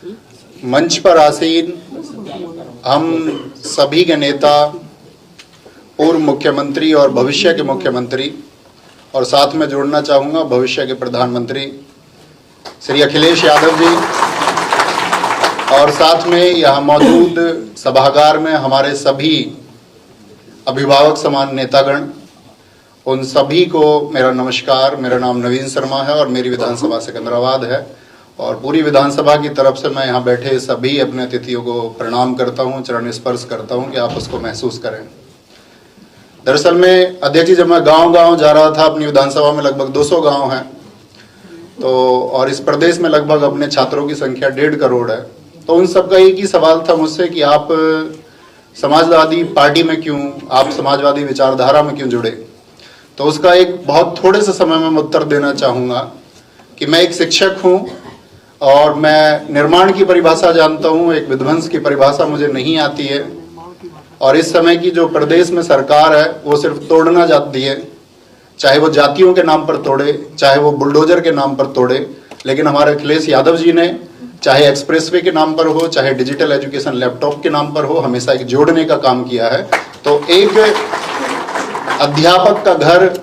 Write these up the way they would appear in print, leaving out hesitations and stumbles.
मंच पर आसीन हम सभी के नेता, पूर्व मुख्यमंत्री और भविष्य के मुख्यमंत्री, और साथ में जोड़ना चाहूँगा भविष्य के प्रधानमंत्री श्री अखिलेश यादव जी, और साथ में यहाँ मौजूद सभागार में हमारे सभी अभिभावक समान नेतागण, उन सभी को मेरा नमस्कार। मेरा नाम नवीन शर्मा है और मेरी विधानसभा सिकंदराबाद है, और पूरी विधानसभा की तरफ से मैं यहाँ बैठे सभी अपने अतिथियों को प्रणाम करता हूँ, चरण स्पर्श करता हूँ कि आप उसको महसूस करें। दरअसल में अध्यक्ष जी, जब मैं गांव-गांव जा रहा था, अपनी विधानसभा में लगभग 200 गांव हैं, तो और इस प्रदेश में लगभग अपने छात्रों की संख्या 1.5 करोड़ है, तो उन सबका एक ही सवाल था मुझसे कि आप समाजवादी पार्टी में क्यों, आप समाजवादी विचारधारा में क्यों जुड़े। तो उसका एक बहुत थोड़े से समय में मैं उत्तर देना चाहूँगा कि मैं एक शिक्षक हूँ और मैं निर्माण की परिभाषा जानता हूँ, एक विध्वंस की परिभाषा मुझे नहीं आती है। और इस समय की जो प्रदेश में सरकार है वो सिर्फ तोड़ना चाहती है, चाहे वो जातियों के नाम पर तोड़े, चाहे वो बुलडोजर के नाम पर तोड़े। लेकिन हमारे अखिलेश यादव जी ने चाहे एक्सप्रेसवे के नाम पर हो, चाहे डिजिटल एजुकेशन लैपटॉप के नाम पर हो, हमेशा एक जोड़ने का काम किया है। तो एक अध्यापक का घर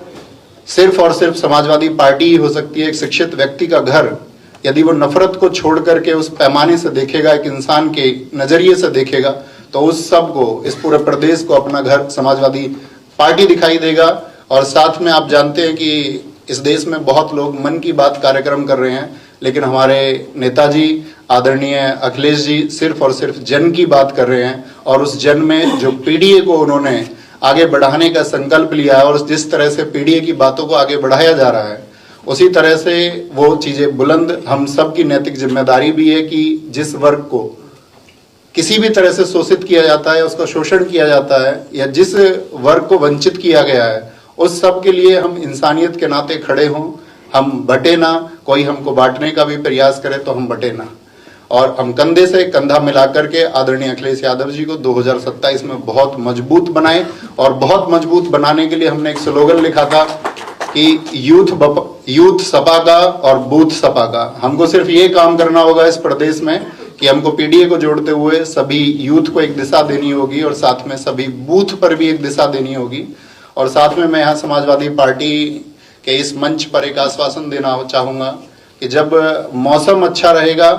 सिर्फ और सिर्फ समाजवादी पार्टी ही हो सकती है। एक शिक्षित व्यक्ति का घर यदि वो नफरत को छोड़ करके उस पैमाने से देखेगा, एक इंसान के नजरिए से देखेगा, तो उस सब को, इस पूरे प्रदेश को अपना घर समाजवादी पार्टी दिखाई देगा। और साथ में आप जानते हैं कि इस देश में बहुत लोग मन की बात कार्यक्रम कर रहे हैं, लेकिन हमारे नेताजी आदरणीय अखिलेश जी सिर्फ और सिर्फ जन की बात कर रहे हैं। और उस जन में जो पीडीए को उन्होंने आगे बढ़ाने का संकल्प लिया है, और जिस तरह से पीडीए की बातों को आगे बढ़ाया जा रहा है, उसी तरह से वो चीजें बुलंद, हम सब की नैतिक जिम्मेदारी भी है कि जिस वर्ग को किसी भी तरह से शोषित किया जाता है, उसका शोषण किया जाता है, या जिस वर्ग को वंचित किया गया है, उस सब के लिए हम इंसानियत के नाते खड़े हों। हम बटे ना, कोई हमको बांटने का भी प्रयास करे तो हम बटे ना, और हम कंधे से कंधा मिलाकर के आदरणीय अखिलेश यादव जी को 2027 में बहुत मजबूत बनाए। और बहुत मजबूत बनाने के लिए हमने एक स्लोगन लिखा था कि यूथ सपा का और बूथ सपा का। हमको सिर्फ ये काम करना होगा इस प्रदेश में कि हमको पीडीए को जोड़ते हुए सभी यूथ को एक दिशा देनी होगी, और साथ में सभी बूथ पर भी एक दिशा देनी होगी। और साथ में मैं यहाँ समाजवादी पार्टी के इस मंच पर एक आश्वासन देना चाहूँगा कि जब मौसम अच्छा रहेगा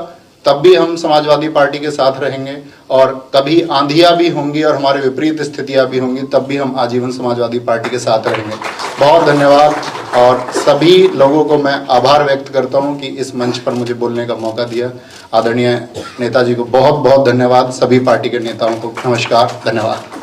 तब भी हम समाजवादी पार्टी के साथ रहेंगे, और कभी आंधियां भी होंगी और हमारे विपरीत स्थितियां भी होंगी, तब भी हम आजीवन समाजवादी पार्टी के साथ रहेंगे। बहुत धन्यवाद, और सभी लोगों को मैं आभार व्यक्त करता हूं कि इस मंच पर मुझे बोलने का मौका दिया। आदरणीय नेताजी को बहुत बहुत धन्यवाद, सभी पार्टी के नेताओं को नमस्कार, धन्यवाद।